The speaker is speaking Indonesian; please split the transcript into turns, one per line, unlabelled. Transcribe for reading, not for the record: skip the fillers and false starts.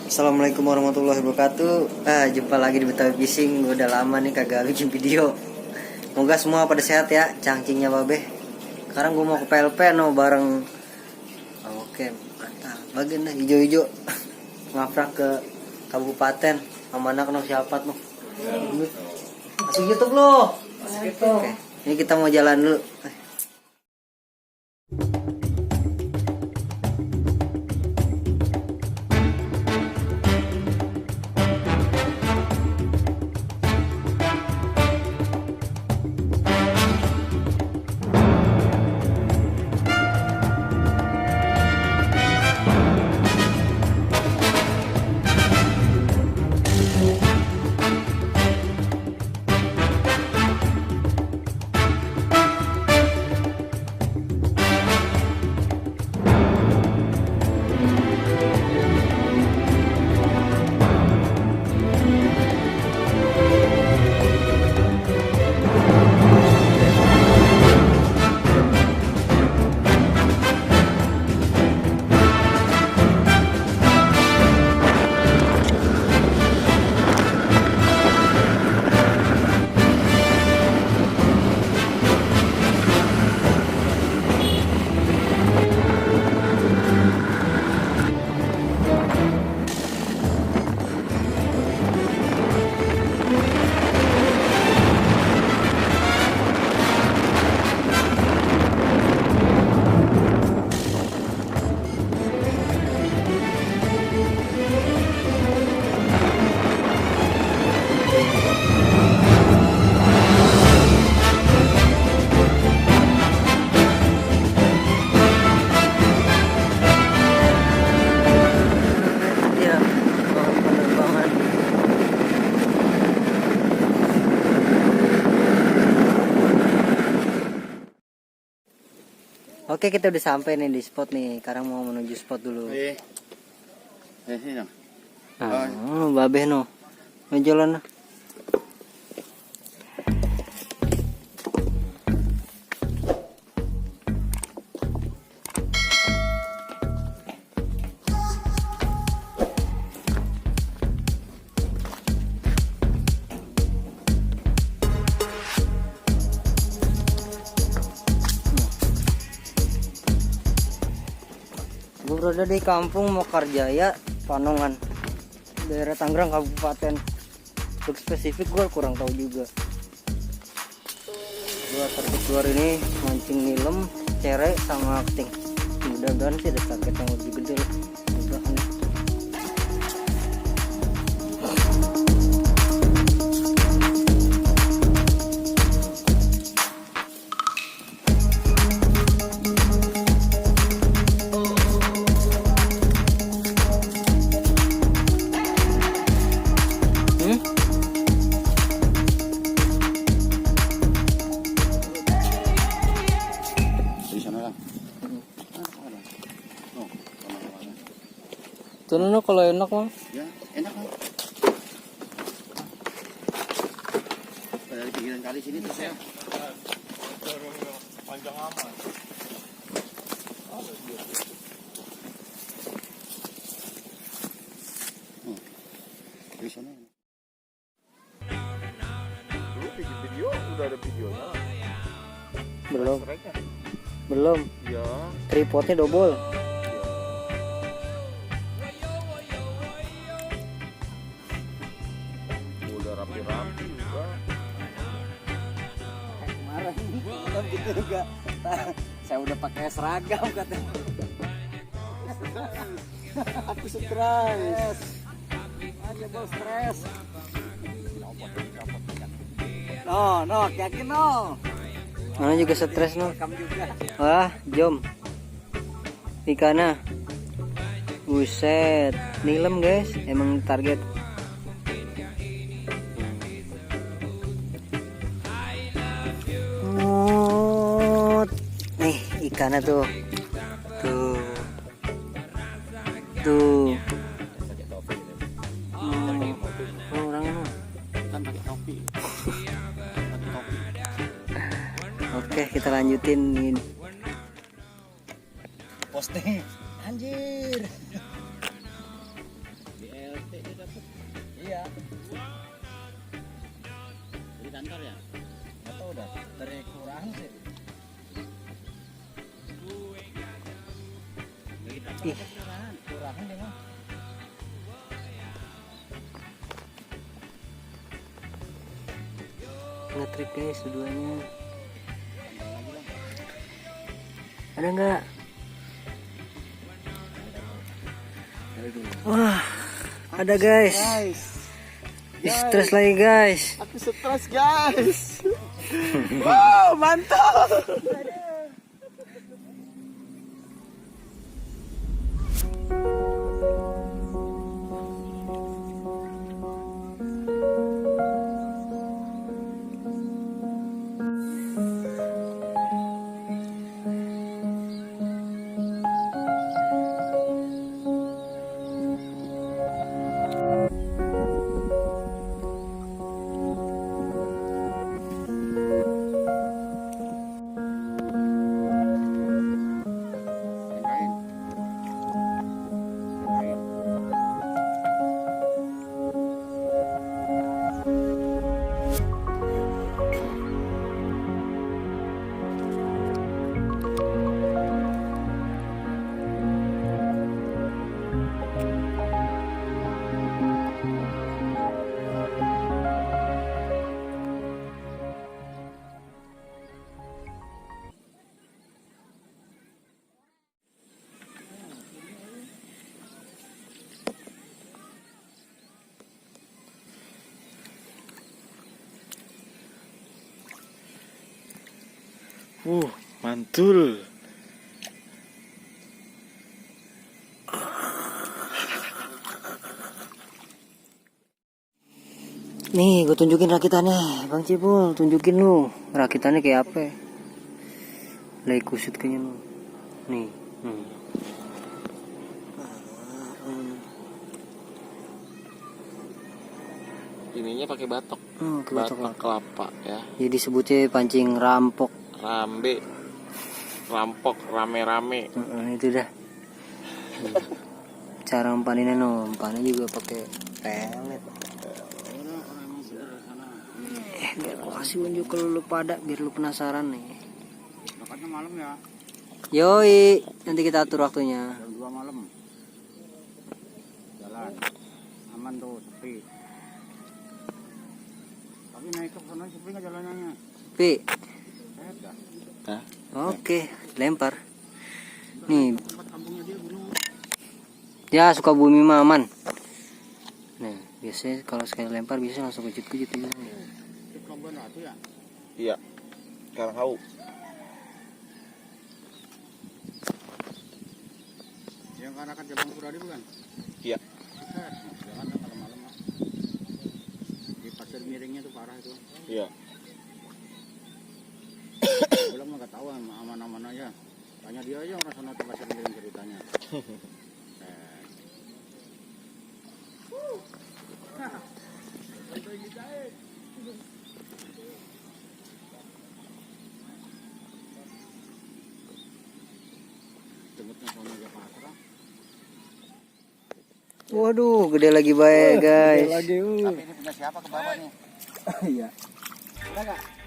Assalamualaikum warahmatullahi wabarakatuh. Jumpa lagi di Betawi Fishing. Gue udah lama nih kagak bikin video. Semoga semua pada sehat ya, cangkingnya babe. Sekarang gue mau ke PLP no bareng. Oke, mantap. Bagian dah hijau-hijau. Ngaprak ke kabupaten. Sama anak no siapa no? Masuk YouTube lo. Oke, ini kita mau jalan dulu. Oke, kita udah sampai nih di spot nih. Sekarang mau menuju spot dulu. Babeh no. Mau jalan no. Gue berada di kampung Mekarjaya, Panongan, daerah Tangerang Kabupaten. Untuk spesifik gue kurang tahu juga. Gue target keluar ini mancing nilem, cere, sama keting. Mudah-mudahan sih ada target yang lebih gede lah. Tuh no, kalau enak mah.
Ya, enak mah. Dari pinggiran kali sini terus ya. Panjang amat. Di sana. Dulu bikin video udah ada videonya.
Belum.
Ya.
Tripodnya double.
Rapi-rapi juga.
Kemarin gitu juga. Saya udah pakai seragam katanya. Aku stres. Aja bos stres. No, yakin no. Mana juga stres no. Wah, jom. Ikannya. Buset, nilem guys, emang target. Nih ikannya tuh. Orangnya
Kan pakai topi.
Oke, kita lanjutin.
Posting.
Anjir.
Bentar ya.
Atau udah dari kurang sih.
Ih,
Kurang deh mah.
ngetrik guys keduanya. Ada nggak? Wah, ada guys. Stres lagi guys.
Aku stres guys. Wow, mantap.
Mantul.
Nih, gue tunjukin rakitannya, Bang Cipul. Tunjukin lu, rakitannya kayak apa? Lagi kusut kayaknya lu. Nih,
Ininya pakai batok.
kebatok
Batok kelapa ya.
jadi sebutnya pancing rampok.
Rambe. Rampok rame-rame.
Itu dah. Cara umpaninnya no, umpannya juga pakai pelet. Biar gua kasih unjuk ke lu pada, biar lu penasaran nih.
Berangkatnya malam ya.
Yoi, nanti kita atur waktunya.
Jam 2 malam. Jalan. Aman tuh, sepi. Tapi naik ke sana sepi nggak jalanannya?
Pi,
Saya dah.
Hah?
oke, lempar. Nih,
Tempat kampungnya dia gunung.
ya suka bumi maman. Nah, biasanya kalau sekali lempar bisa langsung kejut-kejut gitu.
Itu Pelabuhan Ratu ya?
Iya. Sekarang kau.
Yang kanakan Jabang Suradi bukan?
Iya.
Jangan dah malam-malam lah. Di pasir miringnya tuh parah itu.
Iya.
Pulang mah nggak tahu aman-aman aja. Tanya dia aja orang sana tuh pasir miring ceritanya. Jemputnya sama aja pasrah.
Waduh, gede lagi baik guys.
Tapi ini punya siapa ke bawah nih? Iya. Udah nggak?